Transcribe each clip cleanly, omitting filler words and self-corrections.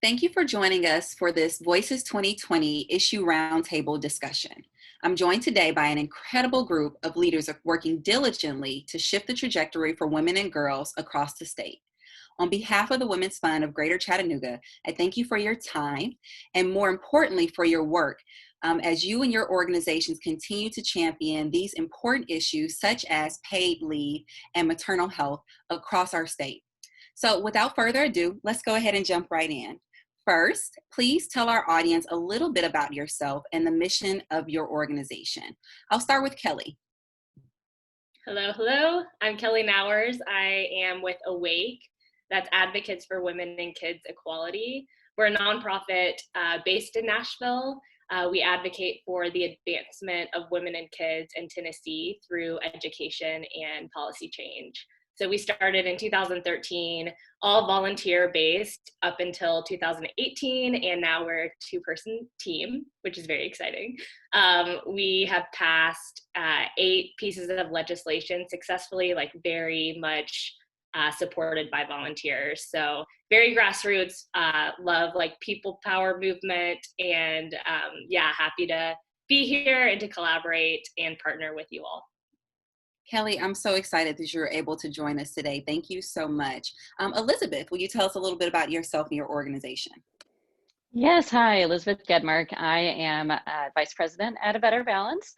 Thank you for joining us for this Voices 2020 Issue Roundtable discussion. I'm joined today by an incredible group of leaders working diligently to shift the trajectory for women and girls across the state. On behalf of the Women's Fund of Greater Chattanooga, I thank you for your time and, more importantly, for your work as you and your organizations continue to champion these important issues such as paid leave and maternal health across our state. So without further ado, let's go ahead and jump right in. First, please tell our audience a little bit about yourself and the mission of your organization. I'll start with Kelly. Hello. I'm Kelly Nowers. I am with Awake. That's Advocates for Women and Kids Equality. We're a nonprofit based in Nashville. We advocate for the advancement of women and kids in Tennessee through education and policy change. So we started in 2013, all volunteer-based up until 2018, and now we're a two-person team, which is very exciting. We have passed 8 pieces of legislation successfully, like very much supported by volunteers. So very grassroots, love like people power movement, and happy to be here and to collaborate and partner with you all. Kelly, I'm so excited that you're able to join us today. Thank you so much. Elizabeth, will you tell us a little bit about yourself and your organization? Yes, hi, Elizabeth Gedmark. I am Vice President at A Better Balance,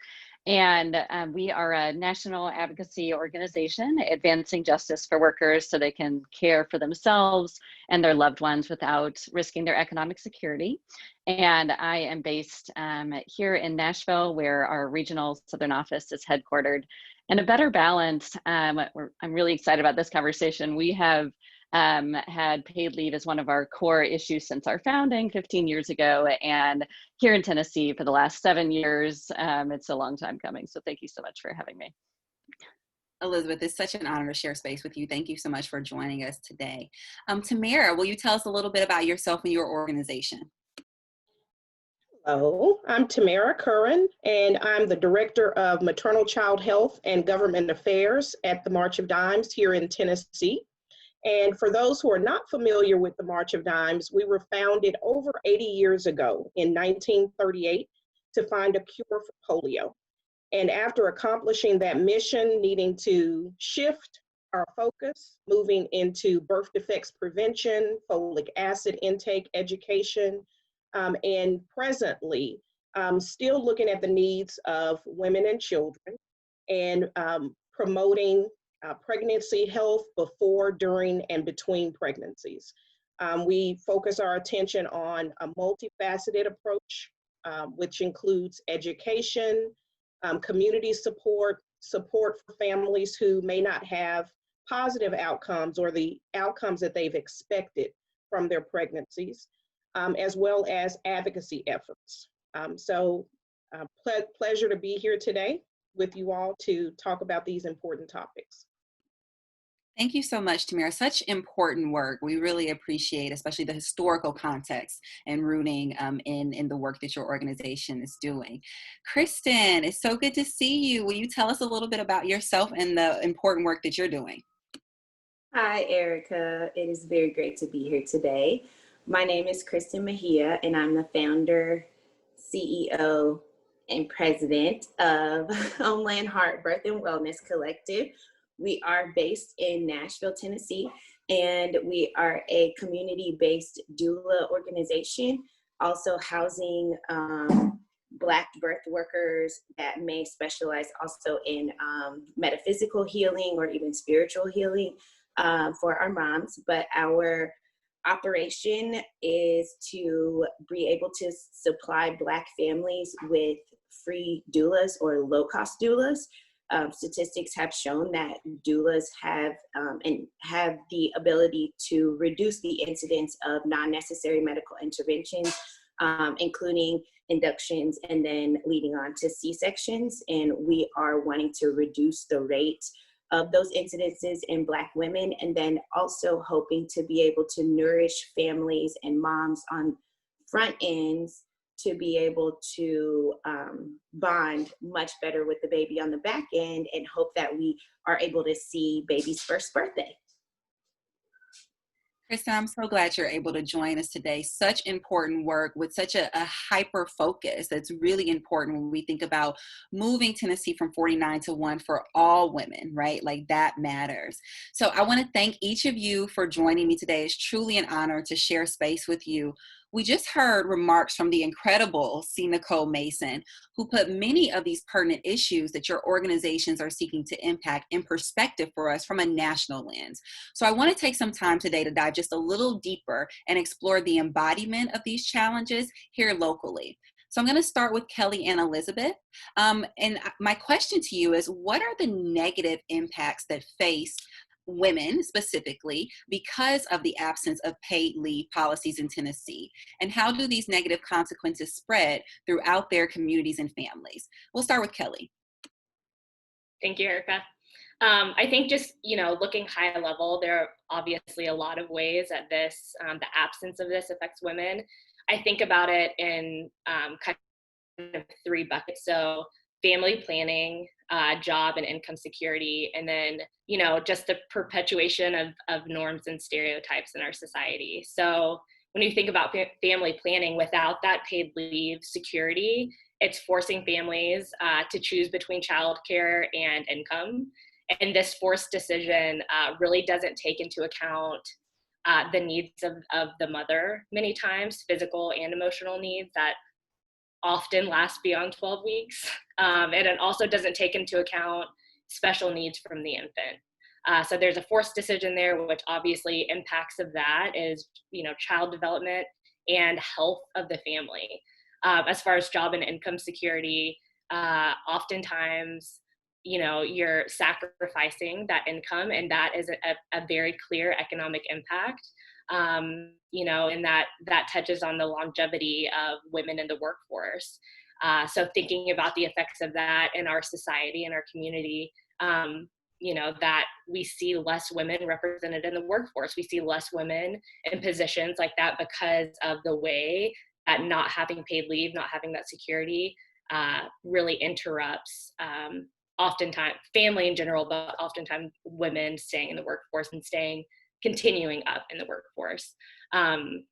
and we are a national advocacy organization advancing justice for workers so they can care for themselves and their loved ones without risking their economic security. And I am based here in Nashville, where our regional Southern office is headquartered. And A Better Balance, I'm really excited about this conversation. We have had paid leave as one of our core issues since our founding 15 years ago. And here in Tennessee for the last 7 years, it's a long time coming. So thank you so much for having me. Elizabeth, it's such an honor to share space with you. Thank you so much for joining us today. Tamara, will you tell us a little bit about yourself and your organization? Hello, I'm Tamara Curran, and I'm the Director of Maternal Child Health and Government Affairs at the March of Dimes here in Tennessee. And for those who are not familiar with the March of Dimes, we were founded over 80 years ago in 1938 to find a cure for polio. And after accomplishing that mission, needing to shift our focus, moving into birth defects prevention, folic acid intake education, and presently still looking at the needs of women and children and promoting pregnancy health before, during, and between pregnancies. We focus our attention on a multifaceted approach, which includes education, community support for families who may not have positive outcomes or the outcomes that they've expected from their pregnancies, as well as advocacy efforts. Pleasure to be here today with you all to talk about these important topics. Thank you so much, Tamara. Such important work. We really appreciate, especially the historical context and rooting in the work that your organization is doing. Kristen, it's so good to see you. Will you tell us a little bit about yourself and the important work that you're doing? Hi, Erica. It is very great to be here today. My name is Kristen Mejia, and I'm the founder, CEO, and president of Homeland Heart Birth and Wellness Collective. We are based in Nashville, Tennessee, and we are a community-based doula organization, also housing Black birth workers that may specialize also in metaphysical healing or even spiritual healing for our moms. But our operation is to be able to supply Black families with free doulas or low-cost doulas. Statistics have shown that doulas have the ability to reduce the incidence of non-necessary medical interventions, including inductions and then leading on to C-sections. And we are wanting to reduce the rate of those incidences in Black women, and then also hoping to be able to nourish families and moms on front ends to be able to bond much better with the baby on the back end, and hope that we are able to see baby's first birthday. Kristen, I'm so glad you're able to join us today. Such important work with such a hyper focus that's really important when we think about moving Tennessee from 49 to 1 for all women, right? Like that matters. So I want to thank each of you for joining me today. It's truly an honor to share space with you. We just heard remarks from the incredible C. Nicole Mason, who put many of these pertinent issues that your organizations are seeking to impact in perspective for us from a national lens. So I want to take some time today to dive just a little deeper and explore the embodiment of these challenges here locally. So I'm going to start with Kelly and Elizabeth. And my question to you is, what are the negative impacts that face women specifically because of the absence of paid leave policies in Tennessee? And how do these negative consequences spread throughout their communities and families? We'll start with Kelly. Thank you, Erica. I think just, looking high level, there are obviously a lot of ways that this, the absence of this affects women. I think about it in kind of three buckets. So family planning, job and income security, and then, just the perpetuation of norms and stereotypes in our society. So when you think about family planning without that paid leave security, it's forcing families to choose between childcare and income. And this forced decision really doesn't take into account the needs of the mother, many times, physical and emotional needs that often last beyond 12 weeks. And it also doesn't take into account special needs from the infant. So there's a forced decision there, which obviously impacts of that is, child development and health of the family. As far as job and income security, oftentimes, you're sacrificing that income, and that is a very clear economic impact. And that touches on the longevity of women in the workforce. So thinking about the effects of that in our society and our community, that we see less women represented in the workforce. We see less women in positions like that because of the way that not having paid leave, not having that security really interrupts oftentimes family in general, but oftentimes women staying in the workforce and continuing up in the workforce. And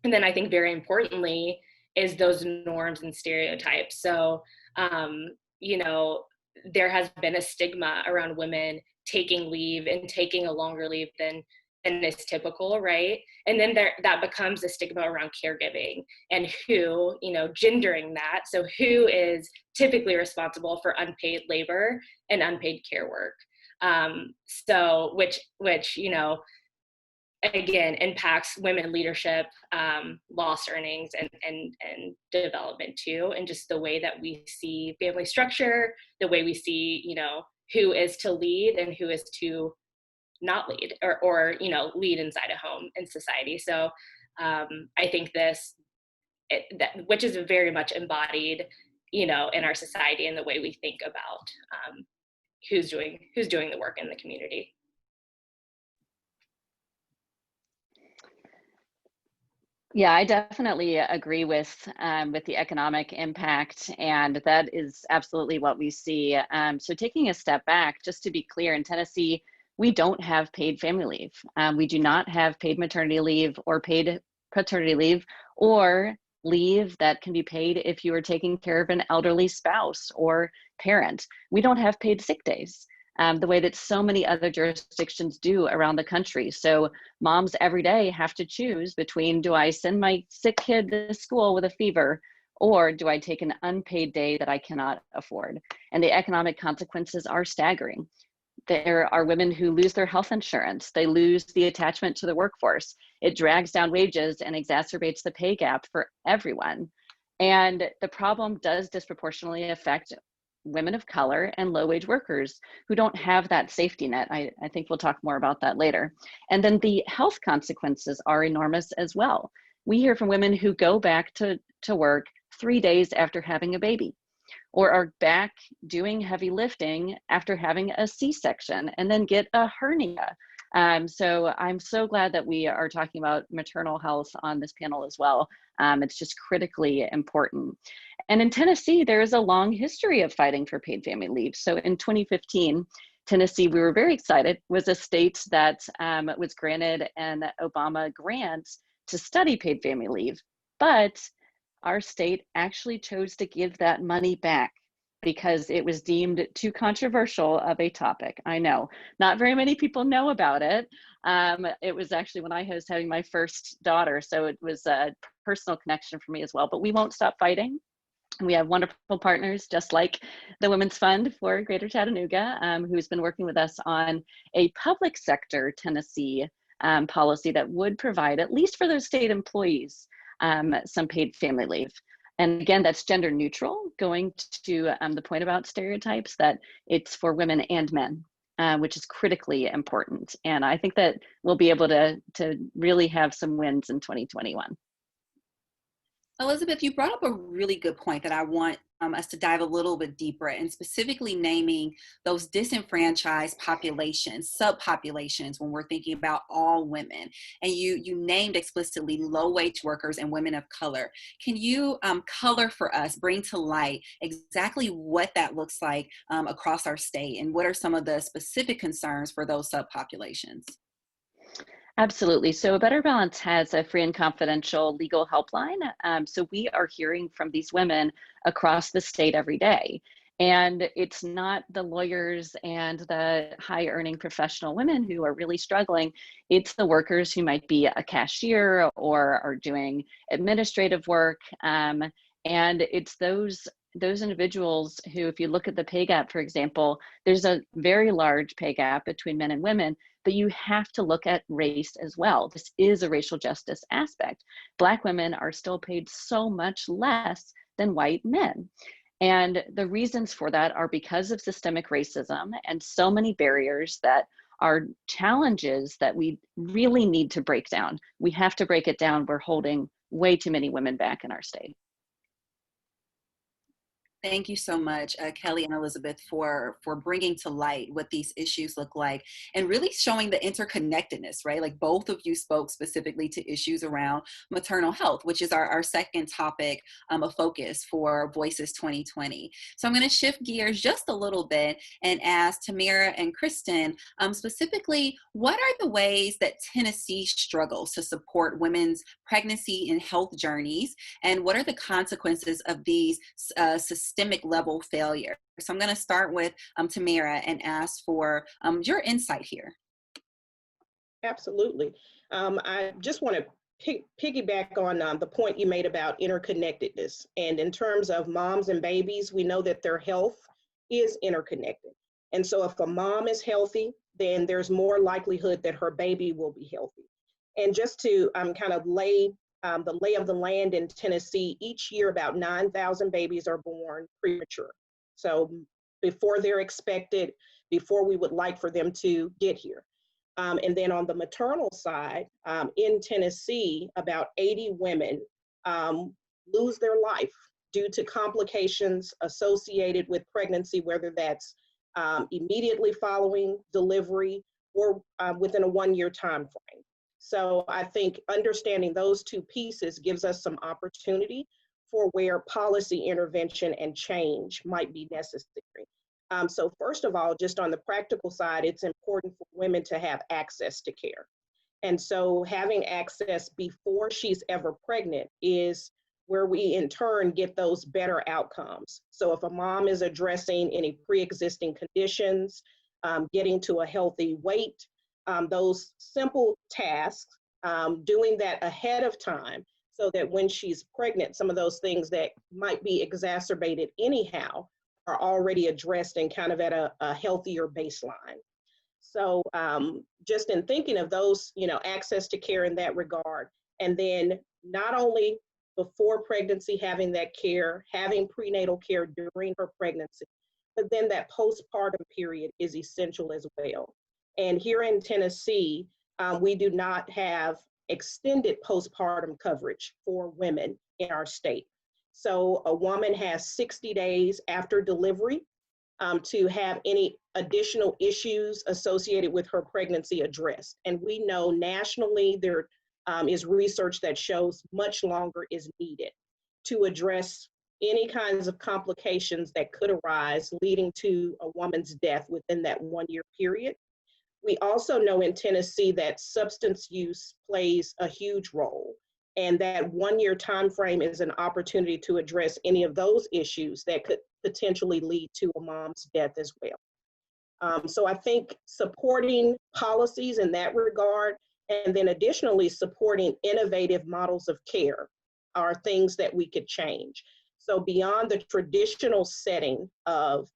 then I think very importantly is those norms and stereotypes. So, there has been a stigma around women taking leave and taking a longer leave than is typical, right? And then that becomes a stigma around caregiving and who, gendering that. So who is typically responsible for unpaid labor and unpaid care work? So which again impacts women leadership, lost earnings and development too, and just the way that we see family structure, the way we see who is to lead and who is to not lead or lead inside a home in society. So I think which is very much embodied in our society and the way we think about who's doing the work in the community. Yeah, I definitely agree with the economic impact, and that is absolutely what we see. So taking a step back, just to be clear, in Tennessee, we don't have paid family leave. We do not have paid maternity leave or paid paternity leave or leave that can be paid if you are taking care of an elderly spouse or parent. We don't have paid sick days. The way that so many other jurisdictions do around the country. So moms every day have to choose between, do I send my sick kid to school with a fever, or do I take an unpaid day that I cannot afford? And the economic consequences are staggering. There are women who lose their health insurance. They lose the attachment to the workforce. It drags down wages and exacerbates the pay gap for everyone. And the problem does disproportionately affect women of color and low-wage workers who don't have that safety net. I think we'll talk more about that later. And then the health consequences are enormous as well. We hear from women who go back to work 3 days after having a baby, or are back doing heavy lifting after having a C-section and then get a hernia. So I'm so glad that we are talking about maternal health on this panel as well. It's just critically important. And in Tennessee, there is a long history of fighting for paid family leave. So in 2015, Tennessee, we were very excited, was a state that was granted an Obama grant to study paid family leave, but our state actually chose to give that money back because it was deemed too controversial of a topic. I know, not very many people know about it. It was actually when I was having my first daughter, so it was a personal connection for me as well, but we won't stop fighting. We have wonderful partners, just like the Women's Fund for Greater Chattanooga, who's been working with us on a public sector Tennessee policy that would provide, at least for those state employees, some paid family leave. And again, that's gender neutral, going to the point about stereotypes, that it's for women and men, which is critically important. And I think that we'll be able to really have some wins in 2021. Elizabeth, you brought up a really good point that I want us to dive a little bit deeper, and specifically naming those disenfranchised populations, subpopulations, when we're thinking about all women. And you named explicitly low-wage workers and women of color. Can you color for us, bring to light exactly what that looks like across our state, and what are some of the specific concerns for those subpopulations? Absolutely. So Better Balance has a free and confidential legal helpline. So we are hearing from these women across the state every day. And it's not the lawyers and the high earning professional women who are really struggling. It's the workers who might be a cashier or are doing administrative work. And it's those individuals who, if you look at the pay gap, for example, there's a very large pay gap between men and women, but you have to look at race as well. This is a racial justice aspect. Black women are still paid so much less than white men. And the reasons for that are because of systemic racism and so many barriers that are challenges that we really need to break down. We have to break it down. We're holding way too many women back in our state. Thank you so much, Kelly and Elizabeth, for bringing to light what these issues look like and really showing the interconnectedness, right? Like both of you spoke specifically to issues around maternal health, which is our second topic of focus for Voices 2020. So I'm going to shift gears just a little bit and ask Tamara and Kristen, specifically, what are the ways that Tennessee struggles to support women's pregnancy and health journeys? And what are the consequences of these systemic level failure? So I'm going to start with Tamara and ask for your insight here. Absolutely. I just want to piggyback on the point you made about interconnectedness. And in terms of moms and babies, we know that their health is interconnected. And so if a mom is healthy, then there's more likelihood that her baby will be healthy. And just to kind of lay the lay of the land in Tennessee, each year about 9,000 babies are born premature. So before they're expected, before we would like for them to get here. And then on the maternal side, in Tennessee, about 80 women lose their life due to complications associated with pregnancy, whether that's immediately following delivery or within a 1-year time frame. So I think understanding those two pieces gives us some opportunity for where policy intervention and change might be necessary. So first of all, just on the practical side, it's important for women to have access to care. And so having access before she's ever pregnant is where we in turn get those better outcomes. So if a mom is addressing any pre-existing conditions, getting to a healthy weight, those simple tasks, doing that ahead of time so that when she's pregnant, some of those things that might be exacerbated anyhow are already addressed and kind of at a healthier baseline. So just in thinking of those, access to care in that regard, and then not only before pregnancy having that care, having prenatal care during her pregnancy, but then that postpartum period is essential as well. And here in Tennessee, we do not have extended postpartum coverage for women in our state. So a woman has 60 days after delivery to have any additional issues associated with her pregnancy addressed. And we know nationally there is research that shows much longer is needed to address any kinds of complications that could arise leading to a woman's death within that 1-year period. We also know in Tennessee that substance use plays a huge role, and that 1-year time frame is an opportunity to address any of those issues that could potentially lead to a mom's death as well. So I think supporting policies in that regard, and then additionally supporting innovative models of care are things that we could change. So beyond the traditional setting of,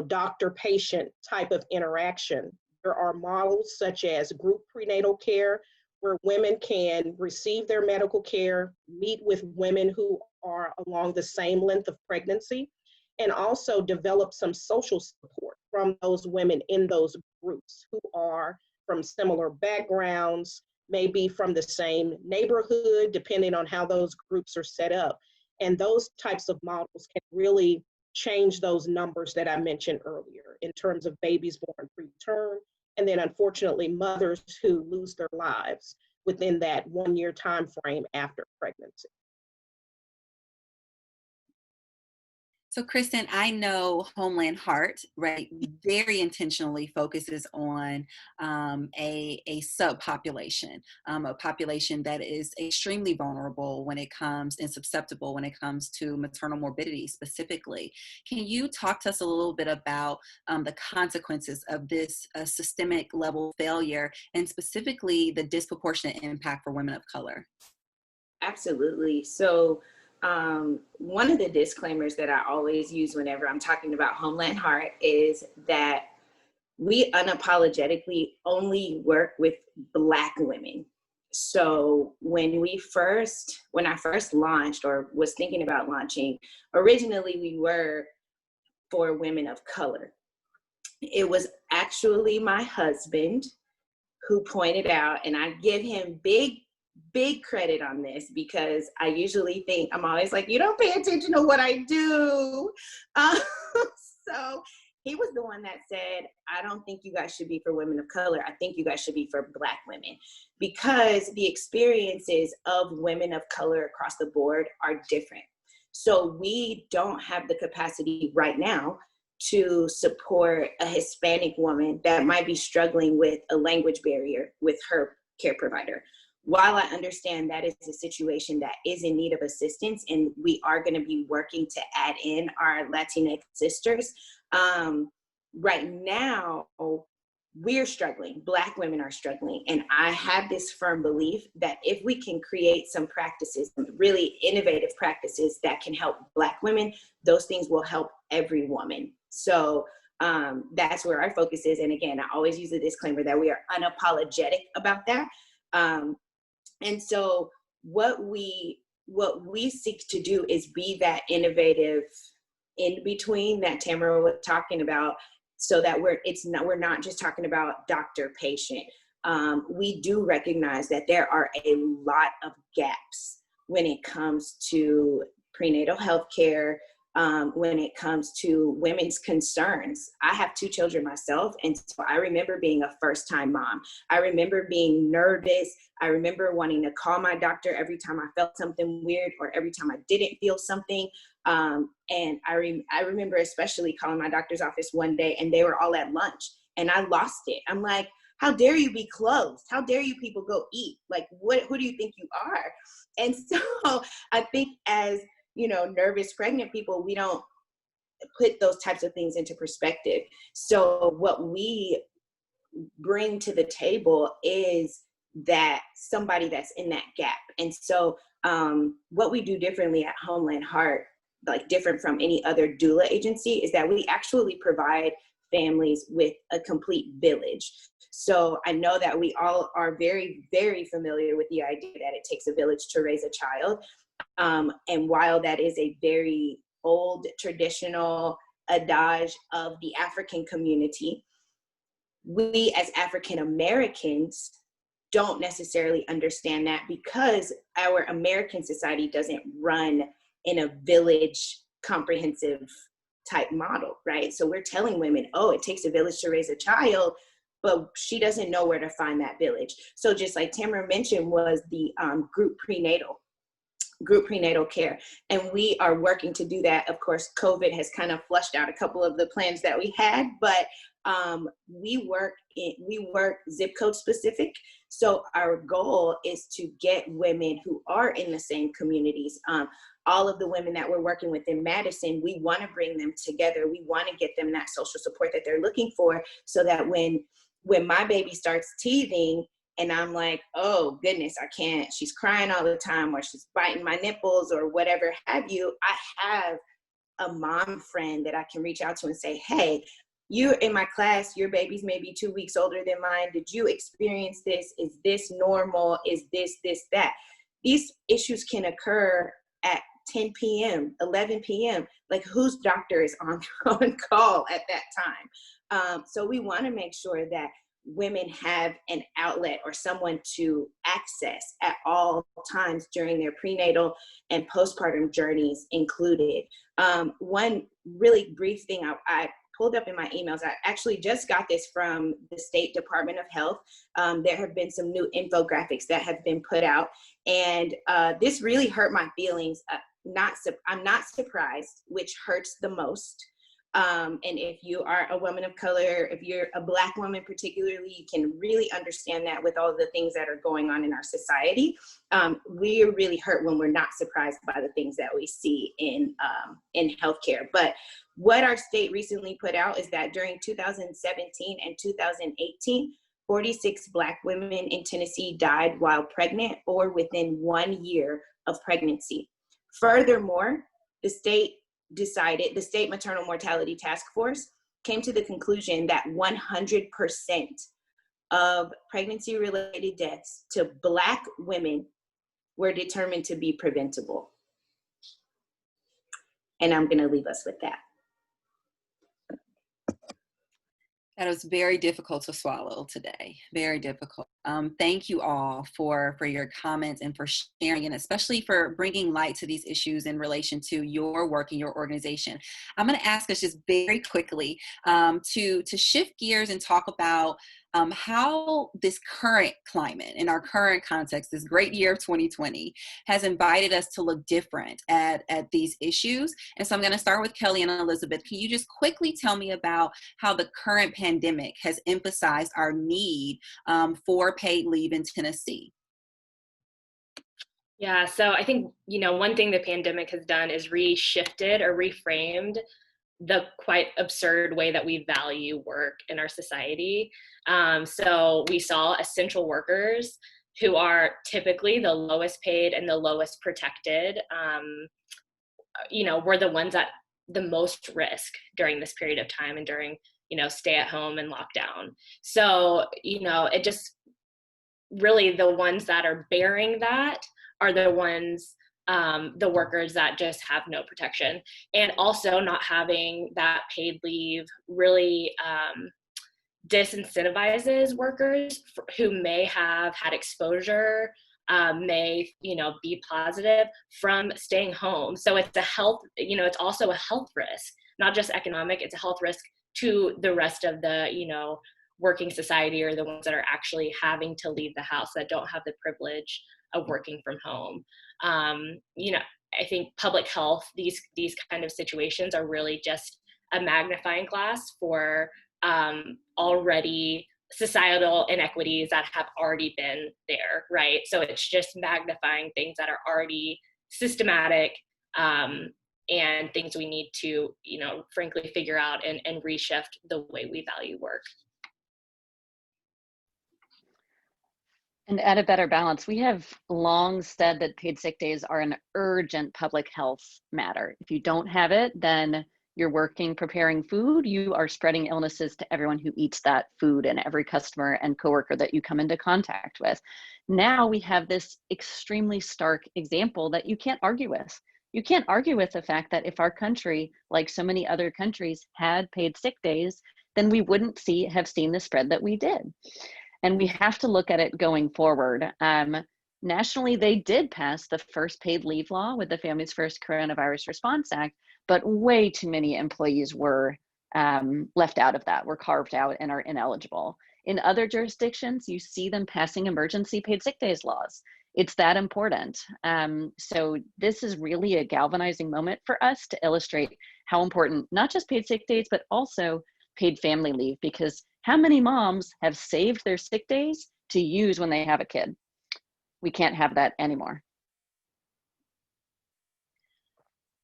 doctor-patient type of interaction, there are models such as group prenatal care, where women can receive their medical care, meet with women who are along the same length of pregnancy, and also develop some social support from those women in those groups who are from similar backgrounds, maybe from the same neighborhood, depending on how those groups are set up. And those types of models can really change those numbers that I mentioned earlier in terms of babies born preterm, and then unfortunately mothers who lose their lives within that 1-year time frame after pregnancy. So, Kristen, I know Homeland Heart, right, very intentionally focuses on a subpopulation, a population that is extremely vulnerable when it comes and susceptible when it comes to maternal morbidity specifically. Can you talk to us a little bit about the consequences of this systemic level failure and specifically the disproportionate impact for women of color? Absolutely. So one of the disclaimers that I always use whenever I'm talking about Homeland Heart is that we unapologetically only work with Black women. So when I first launched or was thinking about launching, originally we were for women of color. It was actually my husband who pointed out, and I give him big credit on this because I usually think, I'm always like, you don't pay attention to what I do. So he was the one that said, I don't think you guys should be for women of color. I think you guys should be for Black women, because the experiences of women of color across the board are different. So we don't have the capacity right now to support a Hispanic woman that might be struggling with a language barrier with her care provider. While I understand that is a situation that is in need of assistance, and we are going to be working to add in our Latinx sisters, right now we're struggling. Black women are struggling. And I have this firm belief that if we can create some practices, really innovative practices that can help Black women, those things will help every woman. So that's where our focus is. And again, I always use a disclaimer that we are unapologetic about that. And so what we seek to do is be that innovative in between that Tamara was talking about, so that we're not just talking about doctor patient. We do recognize that there are a lot of gaps when it comes to prenatal health care, when it comes to women's concerns. I have 2 children myself, and so I remember being a first-time mom. I remember being nervous. I remember wanting to call my doctor every time I felt something weird or every time I didn't feel something. And I remember especially calling my doctor's office one day, and they were all at lunch, and I lost it. I'm like, how dare you be closed? How dare you people go eat? Like, who do you think you are? And so I think as nervous pregnant people, we don't put those types of things into perspective. So what we bring to the table is that somebody that's in that gap. And so what we do differently at Homeland Heart, like different from any other doula agency, is that we actually provide families with a complete village. So I know that we all are very, very familiar with the idea that it takes a village to raise a child. And while that is a very old traditional adage of the African community, we as African Americans don't necessarily understand that, because our American society doesn't run in a village comprehensive type model, right? So we're telling women, oh, it takes a village to raise a child, but she doesn't know where to find that village. So just like Tamara mentioned, was the group prenatal. group prenatal care. And we are working to do that. Of course, COVID has kind of flushed out a couple of the plans that we had, but we work zip code specific. So our goal is to get women who are in the same communities. All of the women that we're working with in Madison, we want to bring them together. We want to get them that social support that they're looking for, so that when my baby starts teething, and I'm like, oh goodness, I can't, she's crying all the time, or she's biting my nipples, or whatever have you, I have a mom friend that I can reach out to and say, hey, you're in my class, your baby's maybe 2 weeks older than mine. Did you experience this? Is this normal? Is this, that? These issues can occur at 10 p.m., 11 p.m. Like, whose doctor is on call at that time? So we want to make sure that women have an outlet or someone to access at all times during their prenatal and postpartum journeys included. One really brief thing I pulled up in my emails, I actually just got this from the State Department of Health. There have been some new infographics that have been put out, and this really hurt my feelings. I'm not surprised, which hurts the most. And if you are a woman of color, if you're a Black woman particularly, you can really understand that with all the things that are going on in our society. We are really hurt when we're not surprised by the things that we see in healthcare. But what our state recently put out is that during 2017 and 2018, 46 Black women in Tennessee died while pregnant or within 1 year of pregnancy. Furthermore, the state maternal mortality task force came to the conclusion that 100% of pregnancy related deaths to Black women were determined to be preventable. And I'm going to leave us with that. That was very difficult to swallow today. Very difficult. Thank you all for your comments and for sharing, and especially for bringing light to these issues in relation to your work and your organization. I'm going to ask us just very quickly to shift gears and talk about how this current climate, in our current context, this great year of 2020, has invited us to look different at these issues. And so I'm going to start with Kelly and Elizabeth. Can you just quickly tell me about how the current pandemic has emphasized our need for paid leave in Tennessee? Yeah, so I think, one thing the pandemic has done is reshifted or reframed the quite absurd way that we value work in our society. So we saw essential workers, who are typically the lowest paid and the lowest protected, were the ones at the most risk during this period of time and during, stay at home and lockdown. So, it just really, the ones that are bearing that are the ones, the workers that just have no protection. And also not having that paid leave really disincentivizes workers who may have had exposure, may, be positive from staying home. So it's a health, it's also a health risk, not just economic, it's a health risk to the rest of the, working society, or the ones that are actually having to leave the house, that don't have the privilege of working from home. I think public health, these kind of situations are really just a magnifying glass for already societal inequities that have already been there, right? So it's just magnifying things that are already systematic, and things we need to, frankly, figure out and reshift the way we value work. And at a better balance, we have long said that paid sick days are an urgent public health matter. If you don't have it, then you're working, preparing food, you are spreading illnesses to everyone who eats that food and every customer and coworker that you come into contact with. Now we have this extremely stark example that you can't argue with. You can't argue with the fact that if our country, like so many other countries, had paid sick days, then we wouldn't have seen the spread that we did. And we have to look at it going forward. Nationally, they did pass the first paid leave law with the Families First Coronavirus Response Act, but way too many employees were left out of that, were carved out and are ineligible. In other jurisdictions, you see them passing emergency paid sick days laws. It's that important. So this is really a galvanizing moment for us to illustrate how important not just paid sick days, but also paid family leave, because how many moms have saved their sick days to use when they have a kid? We can't have that anymore.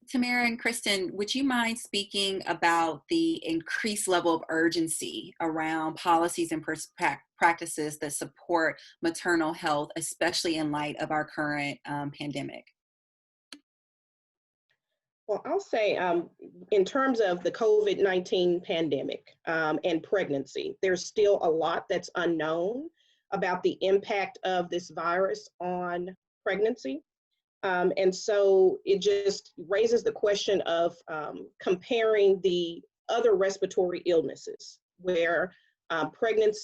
Tamara and Kristen, would you mind speaking about the increased level of urgency around policies and practices that support maternal health, especially in light of our current pandemic? Well, I'll say in terms of the COVID-19 pandemic and pregnancy, there's still a lot that's unknown about the impact of this virus on pregnancy. And so it just raises the question of comparing the other respiratory illnesses where pregnant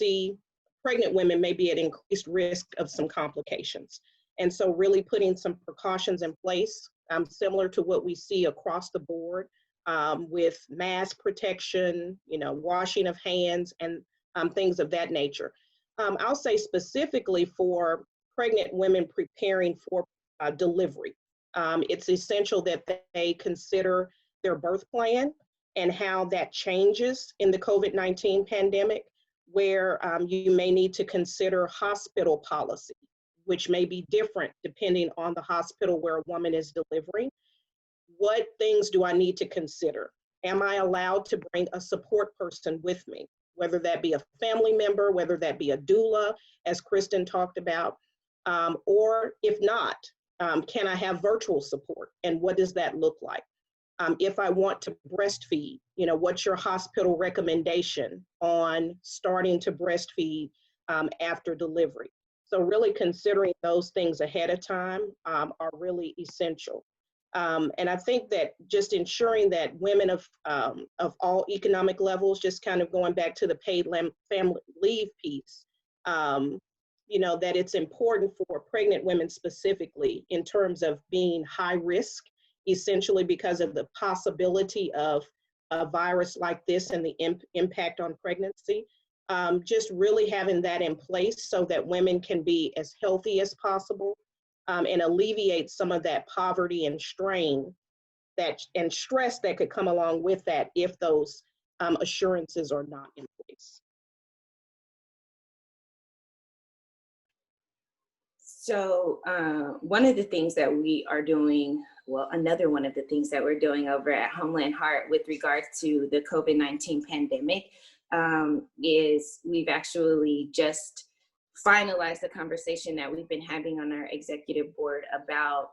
women may be at increased risk of some complications. And so really putting some precautions in place, similar to what we see across the board with mask protection, washing of hands and things of that nature. I'll say specifically for pregnant women preparing for delivery. It's essential that they consider their birth plan and how that changes in the COVID-19 pandemic, where you may need to consider hospital policy, which may be different depending on the hospital where a woman is delivering. What things do I need to consider? Am I allowed to bring a support person with me, whether that be a family member, whether that be a doula, as Kristen talked about, or if not, can I have virtual support? And what does that look like? If I want to breastfeed, what's your hospital recommendation on starting to breastfeed after delivery? So really considering those things ahead of time are really essential. And I think that just ensuring that women of all economic levels, just kind of going back to the paid family leave piece, that it's important for pregnant women specifically in terms of being high risk, essentially because of the possibility of a virus like this and the impact on pregnancy. Just really having that in place so that women can be as healthy as possible and alleviate some of that poverty and strain and stress that could come along with that if those assurances are not in place. So one of the things that we are doing, another one of the things that we're doing over at Homeland Heart with regards to the COVID-19 pandemic is we've actually just finalized the conversation that we've been having on our executive board about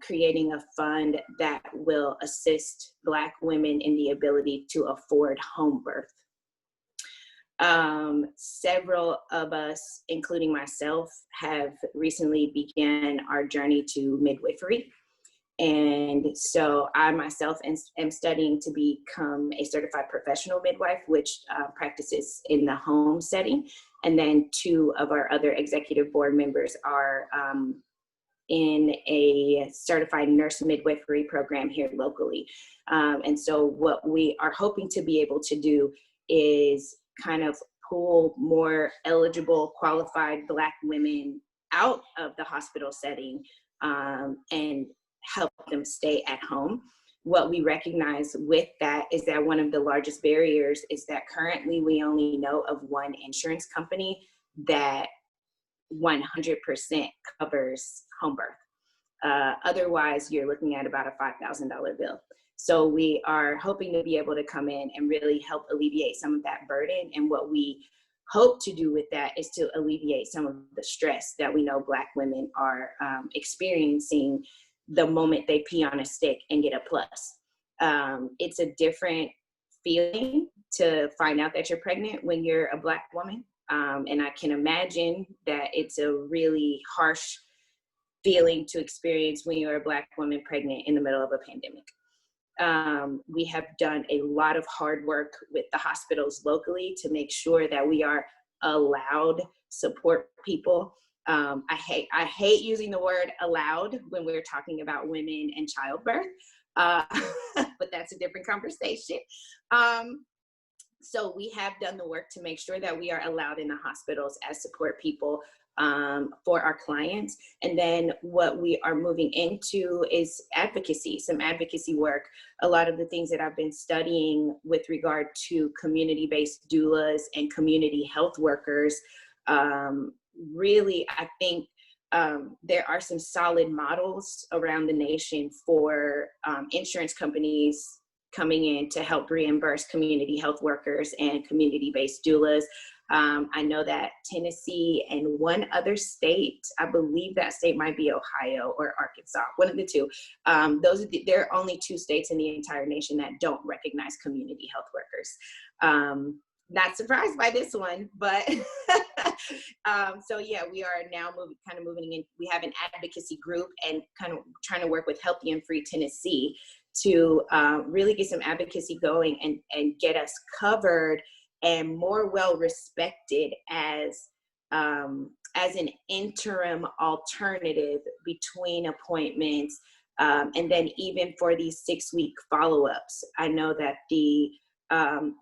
creating a fund that will assist Black women in the ability to afford home birth. Several of us, including myself, have recently began our journey to midwifery. And so I myself am studying to become a certified professional midwife, which practices in the home setting. And then 2 of our other executive board members are in a certified nurse midwifery program here locally. And so what we are hoping to be able to do is kind of pull more eligible, qualified Black women out of the hospital setting and help them stay at home. What we recognize with that is that one of the largest barriers is that currently we only know of one insurance company that 100% covers home birth. Otherwise, you're looking at about a $5,000 bill. So we are hoping to be able to come in and really help alleviate some of that burden. And what we hope to do with that is to alleviate some of the stress that we know Black women are experiencing the moment they pee on a stick and get a plus. It's a different feeling to find out that you're pregnant when you're a Black woman. And I can imagine that it's a really harsh feeling to experience when you're a Black woman pregnant in the middle of a pandemic. We have done a lot of hard work with the hospitals locally to make sure that we are allowed support people. I hate using the word allowed when we're talking about women and childbirth, but that's a different conversation. So we have done the work to make sure that we are allowed in the hospitals as support people for our clients. And then what we are moving into is advocacy, some advocacy work. A lot of the things that I've been studying with regard to community-based doulas and community health workers, really, I think there are some solid models around the nation for insurance companies coming in to help reimburse community health workers and community-based doulas. I know that Tennessee and one other state, I believe that state might be Ohio or Arkansas, one of the two. There are only 2 states in the entire nation that don't recognize community health workers. Not surprised by this one, but so yeah, we are now moving in. We have an advocacy group and kind of trying to work with Healthy and Free Tennessee to really get some advocacy going and get us covered and more well respected as an interim alternative between appointments, and then even for these 6-week follow-ups. I know that the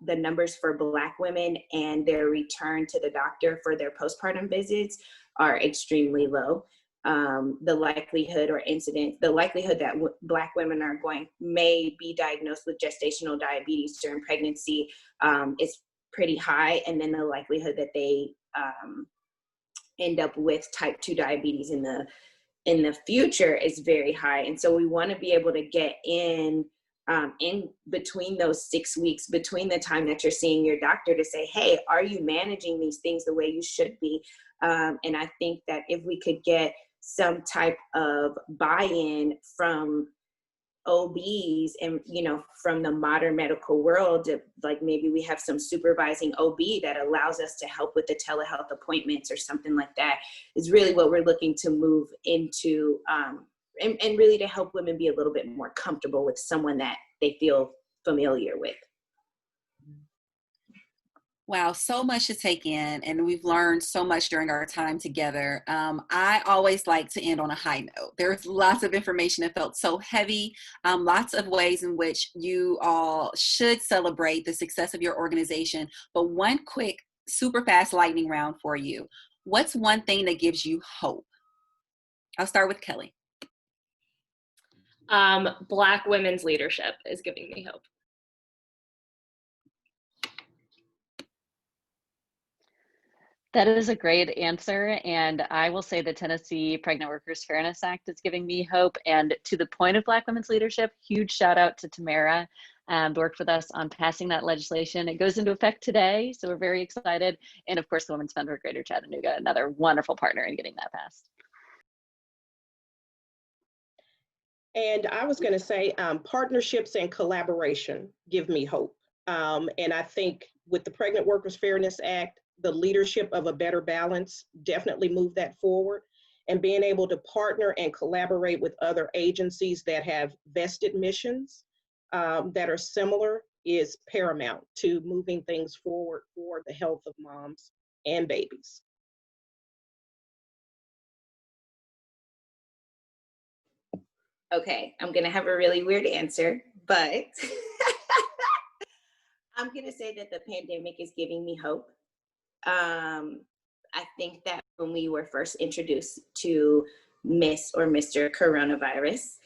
numbers for Black women and their return to the doctor for their postpartum visits are extremely low. The likelihood that Black women may be diagnosed with gestational diabetes during pregnancy is pretty high, and then the likelihood that they end up with type 2 diabetes in the future is very high. And so we want to be able to get in between those 6 weeks, between the time that you're seeing your doctor, to say, hey, are you managing these things the way you should be? And I think that if we could get some type of buy-in from OBs and, from the modern medical world, like maybe we have some supervising OB that allows us to help with the telehealth appointments or something like that, is really what we're looking to move into, and really to help women be a little bit more comfortable with someone that they feel familiar with. Wow, so much to take in, and we've learned so much during our time together. I always like to end on a high note. There's lots of information that felt so heavy, lots of ways in which you all should celebrate the success of your organization. But one quick, super fast lightning round for you. What's one thing that gives you hope? I'll start with Kelly. Black women's leadership is giving me hope. That is a great answer. And I will say the Tennessee Pregnant Workers Fairness Act is giving me hope. And to the point of Black women's leadership, huge shout out to Tamara, who worked with us on passing that legislation. It goes into effect today, so we're very excited. And of course, the Women's Fund for Greater Chattanooga, another wonderful partner in getting that passed. And I was going to say partnerships and collaboration give me hope. And I think with the Pregnant Workers Fairness Act, the leadership of A Better Balance definitely moved that forward. And being able to partner and collaborate with other agencies that have vested missions that are similar is paramount to moving things forward for the health of moms and babies. Okay, I'm gonna have a really weird answer, but I'm gonna say that the pandemic is giving me hope. I think that when we were first introduced to Miss or Mr. Coronavirus,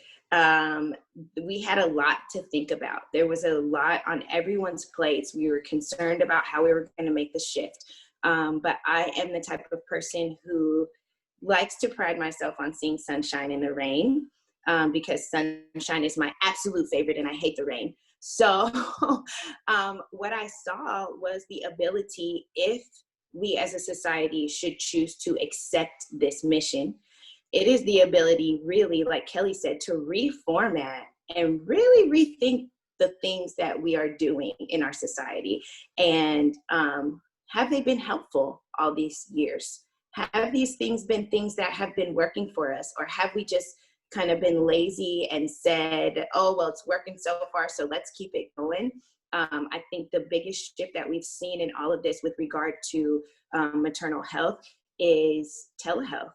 we had a lot to think about. There was a lot on everyone's plates. We were concerned about how we were going to make the shift. But I am the type of person who likes to pride myself on seeing sunshine in the rain, because sunshine is my absolute favorite and I hate the rain. So what I saw was the ability, if we as a society should choose to accept this mission, it is the ability, really, like Kelly said, to reformat and really rethink the things that we are doing in our society. And have they been helpful all these years? Have these things been things that have been working for us? Or have we just kind of been lazy and said, oh, well, it's working so far, so let's keep it going? I think the biggest shift that we've seen in all of this with regard to maternal health is telehealth.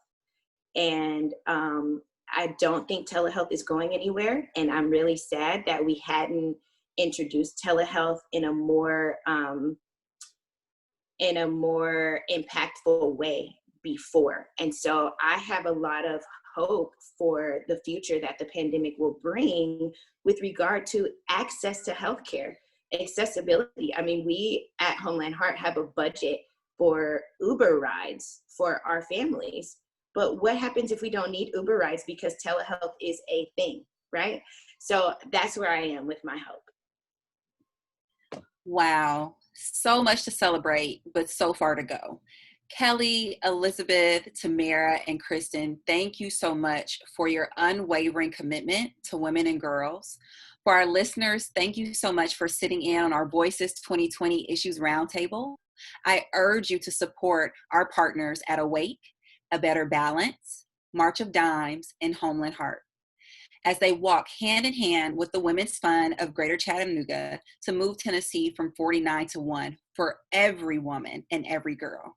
And I don't think telehealth is going anywhere. And I'm really sad that we hadn't introduced telehealth in a more impactful way before. And so I have a lot of hope for the future that the pandemic will bring with regard to access to healthcare, accessibility. I mean, we at Homeland Heart have a budget for Uber rides for our families. But what happens if we don't need Uber rides because telehealth is a thing, right? So that's where I am with my hope. Wow, so much to celebrate, but so far to go. Kelly, Elizabeth, Tamara, and Kristen, thank you so much for your unwavering commitment to women and girls. For our listeners, thank you so much for sitting in on our Voices 2020 Issues Roundtable. I urge you to support our partners at Awake, A Better Balance, March of Dimes, and Homeland Heart, as they walk hand in hand with the Women's Fund of Greater Chattanooga to move Tennessee from 49 to 1 for every woman and every girl.